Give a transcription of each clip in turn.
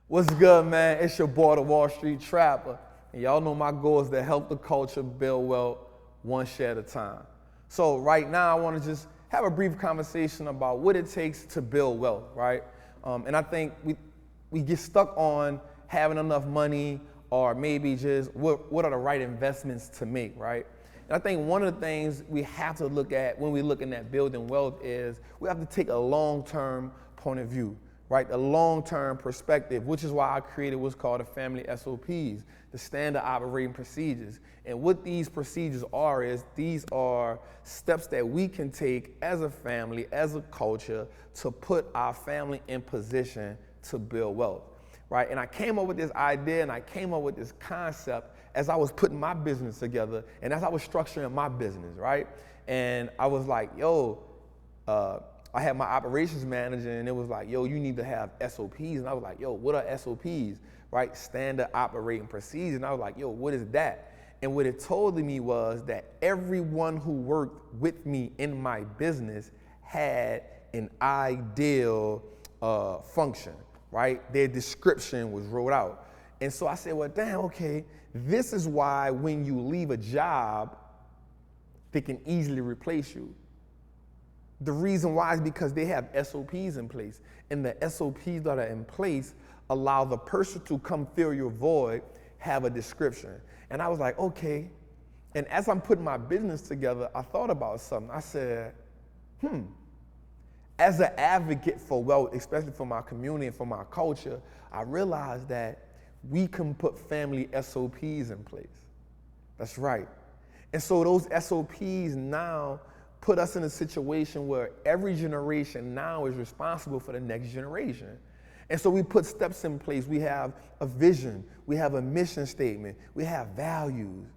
What's good, man? It's your boy, the Wall Street Trapper. And y'all know my goal is to help the culture build wealth one share at a time. So right now, I want to just have a brief conversation about what it takes to build wealth, right? And I think we get stuck on having enough money or maybe just what are the right investments to make, right? And I think one of the things we have to look at when we're looking at building wealth is we have to take a long-term point of view, right? A long-term perspective, which is why I created what's called the family SOPs, the standard operating procedures. And what these procedures are is these are steps that we can take as a family, as a culture, to put our family in position to build wealth, right? And I came up with this idea and I came up with this concept as I was putting my business together and as I was structuring my business, right? And I was like, I had my operations manager and it was like, yo, you need to have SOPs. And I was like, yo, what are SOPs, right? Standard operating procedures. And I was like, yo, what is that? And what it told me was that everyone who worked with me in my business had an ideal function, right? Their description was wrote out. And so I said, well, damn, okay, this is why when you leave a job, they can easily replace you. The reason why is because they have SOPs in place. And the SOPs that are in place allow the person to come fill your void, have a description. And I was like, okay. And as I'm putting my business together, I thought about something. I said, as an advocate for wealth, especially for my community and for my culture, I realized that we can put family SOPs in place. That's right. And so those SOPs now put us in a situation where every generation now is responsible for the next generation. And so we put steps in place. We have a vision. We have a mission statement. We have values,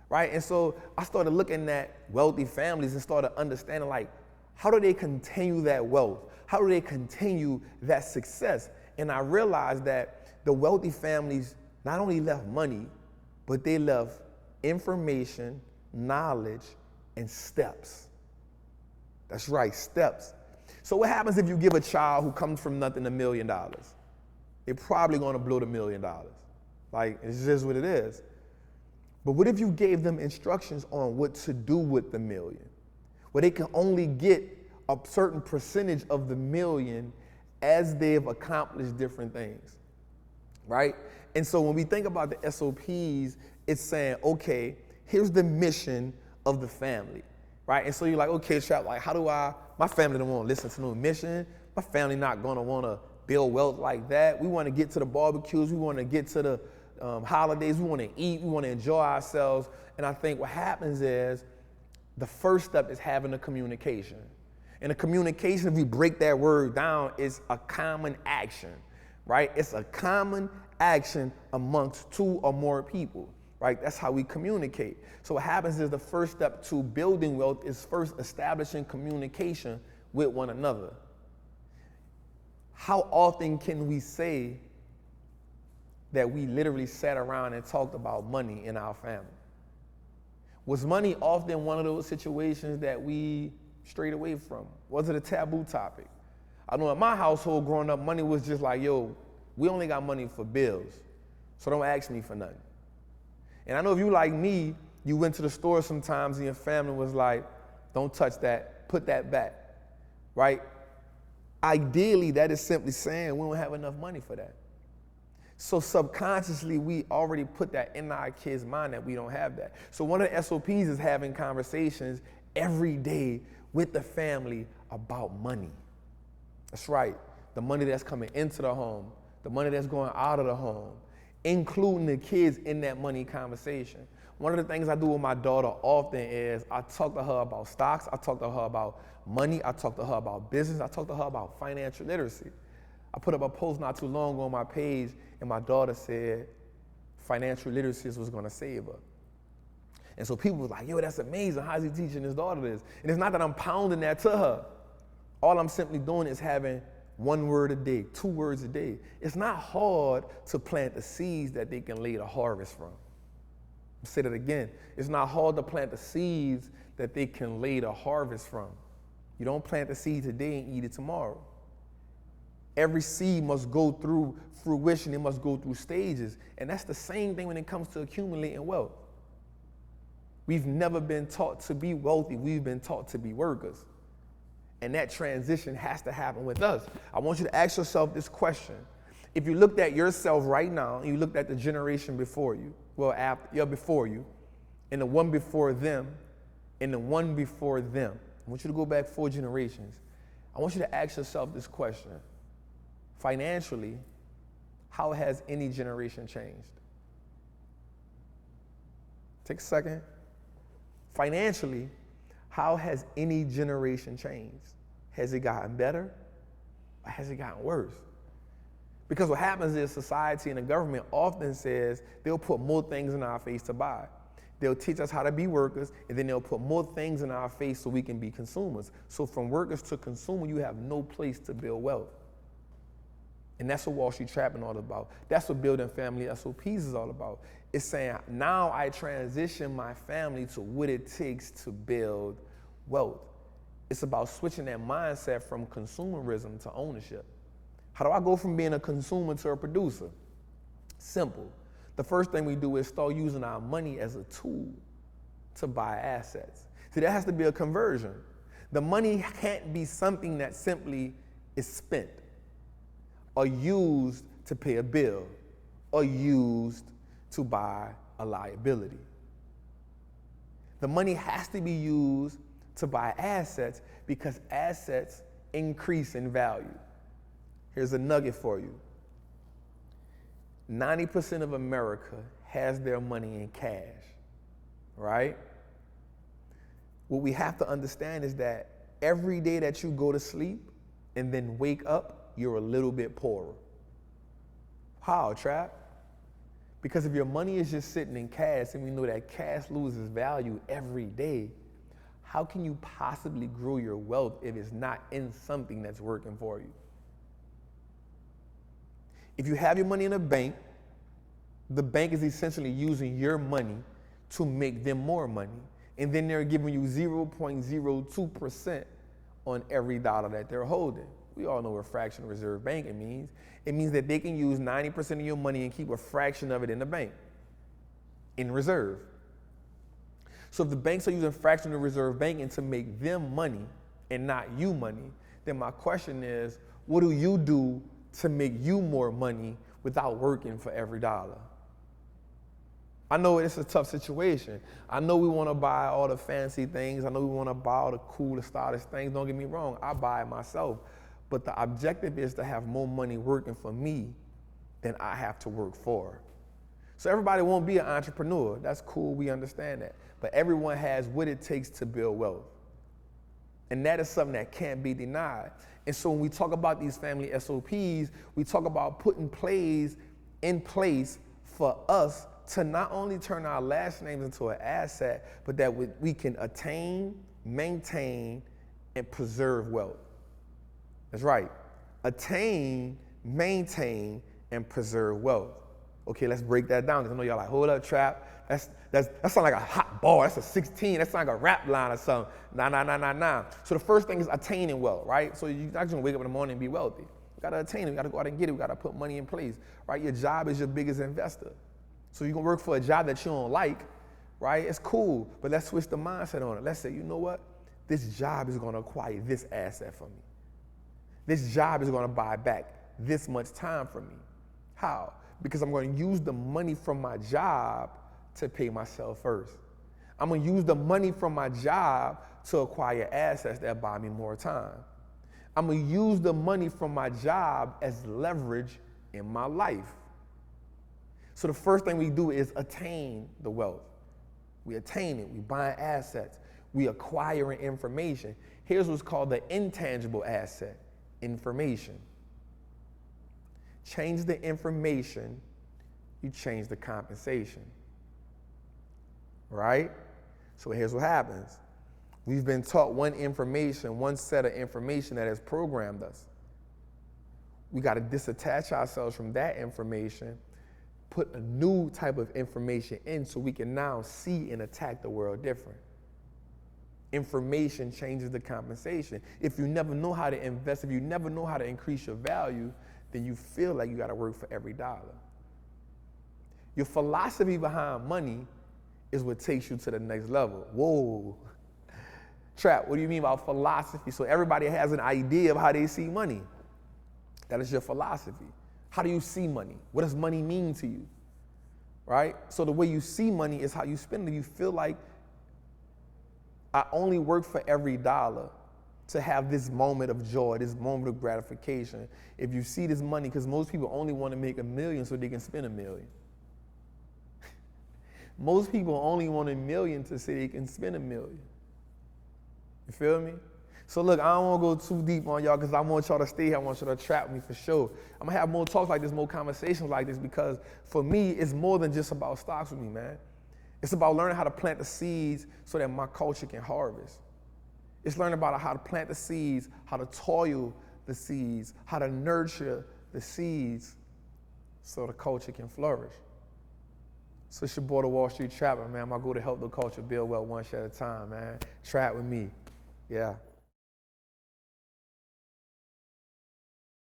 right? And so I started looking at wealthy families and started understanding, like, how do they continue that wealth? How do they continue that success? And I realized that the wealthy families not only left money, but they left information, knowledge, and steps. That's right, steps. So what happens if you give a child who comes from nothing $1 million? They're probably gonna blow the $1 million. Like, it's just what it is. But what if you gave them instructions on what to do with the million? Where they can only get a certain percentage of the million as they've accomplished different things, right? And so when we think about the SOPs, it's saying, okay, here's the mission of the family, right? And so you're like, okay, Trap, like, how do my family don't want to listen to no mission. My family not going to want to build wealth like that. We want to get to the barbecues. We want to get to the holidays. We want to eat. We want to enjoy ourselves. And I think what happens is the first step is having a communication. And the communication, if we break that word down, is a common action, right? It's a common action amongst two or more people, right? That's how we communicate. So what happens is the first step to building wealth is first establishing communication with one another. How often can we say that we literally sat around and talked about money in our family? Was money often one of those situations that we strayed away from? Was it a taboo topic? I know in my household growing up, money was just like, yo, we only got money for bills, so don't ask me for nothing. And I know if you like me, you went to the store sometimes and your family was like, don't touch that, put that back, right? Ideally, that is simply saying we don't have enough money for that. So subconsciously, we already put that in our kids' mind that we don't have that. So one of the SOPs is having conversations every day with the family about money. That's right. The money that's coming into the home, the money that's going out of the home, including the kids in that money conversation. One of the things I do with my daughter often is I talk to her about stocks, I talk to her about money, I talk to her about business, I talk to her about financial literacy. I put up a post not too long ago on my page and my daughter said financial literacy was gonna save her. And so people was like, yo, that's amazing, how's he teaching his daughter this? And it's not that I'm pounding that to her. All I'm simply doing is having 1 word a day, 2 words a day. It's not hard to plant the seeds that they can lay the harvest from. I'll say that again. It's not hard to plant the seeds that they can lay the harvest from. You don't plant the seed today and eat it tomorrow. Every seed must go through fruition. It must go through stages. And that's the same thing when it comes to accumulating wealth. We've never been taught to be wealthy. We've been taught to be workers. And that transition has to happen with us. I want you to ask yourself this question. If you looked at yourself right now, and you looked at the generation before you, before you, and the one before them, and the one before them, I want you to go back 4 generations. I want you to ask yourself this question. Financially, how has any generation changed? Take a second. Financially, how has any generation changed? Has it gotten better or has it gotten worse? Because what happens is society and the government often says they'll put more things in our face to buy. They'll teach us how to be workers, and then they'll put more things in our face so we can be consumers. So from workers to consumer, you have no place to build wealth. And that's what Wallstreet Trappin all about. That's what building family SOPs is all about. It's saying, now I transition my family to what it takes to build wealth. It's about switching that mindset from consumerism to ownership. How do I go from being a consumer to a producer? Simple. The first thing we do is start using our money as a tool to buy assets. See, there has to be a conversion. The money can't be something that simply is spent or used to pay a bill or used to buy a liability. The money has to be used to buy assets because assets increase in value. Here's a nugget for you. 90% of America has their money in cash, right? What we have to understand is that every day that you go to sleep and then wake up, you're a little bit poorer. How, Trap? Because if your money is just sitting in cash and we know that cash loses value every day, how can you possibly grow your wealth if it's not in something that's working for you? If you have your money in a bank, the bank is essentially using your money to make them more money. And then they're giving you 0.02% on every dollar that they're holding. We all know what fractional reserve banking means. It means that they can use 90% of your money and keep a fraction of it in the bank, in reserve. So if the banks are using fractional reserve banking to make them money and not you money, then my question is, what do you do to make you more money without working for every dollar? I know it's a tough situation. I know we want to buy all the fancy things. I know we want to buy all the coolest, stylish things. Don't get me wrong, I buy it myself. But the objective is to have more money working for me than I have to work for. So everybody won't be an entrepreneur. That's cool, we understand that. But everyone has what it takes to build wealth. And that is something that can't be denied. And so when we talk about these family SOPs, we talk about putting plays in place for us to not only turn our last names into an asset, but that we can attain, maintain, and preserve wealth. That's right. Attain, maintain, and preserve wealth. Okay, let's break that down, because I know y'all like, hold up, Trap. That sounds like a hot ball. That's a 16. That sounds like a rap line or something. Nah. So the first thing is attaining wealth, right? So you're not just gonna wake up in the morning and be wealthy. You gotta attain it. You gotta go out and get it. You gotta put money in place, right? Your job is your biggest investor. So you're gonna work for a job that you don't like, right? It's cool, but let's switch the mindset on it. Let's say, you know what? This job is gonna acquire this asset for me. This job is gonna buy back this much time from me. How? Because I'm gonna use the money from my job to pay myself first. I'm gonna use the money from my job to acquire assets that buy me more time. I'm gonna use the money from my job as leverage in my life. So the first thing we do is attain the wealth. We attain it, we buy assets, we acquiring information. Here's what's called the intangible asset, information. Change the information, you change the compensation. Right? So here's what happens. We've been taught one set of information that has programmed us. We got to disattach ourselves from that information, put a new type of information in so we can now see and attack the world different. Information changes the compensation. If you never know how to invest, if you never know how to increase your value, then you feel like you got to work for every dollar. Your philosophy behind money is what takes you to the next level. Whoa. Trap, what do you mean by philosophy? So everybody has an idea of how they see money. That is your philosophy. How do you see money? What does money mean to you? Right? So the way you see money is how you spend it. You feel like I only work for every dollar to have this moment of joy, this moment of gratification. If you see this money, because most people only want to make $1 million so they can spend $1 million. Most people only want $1 million to say they can spend $1 million. You feel me? So look, I don't want to go too deep on y'all because I want y'all to stay here. I want y'all to trap me for sure. I'm going to have more talks like this, more conversations like this, because for me, it's more than just about stocks with me, man. It's about learning how to plant the seeds so that my culture can harvest. It's learning about how to plant the seeds, how to toil the seeds, how to nurture the seeds so the culture can flourish. So it's your boy, the Wall Street Trappin, man. My goal to help the culture build wealth one shot at a time, man. Trap with me. Yeah.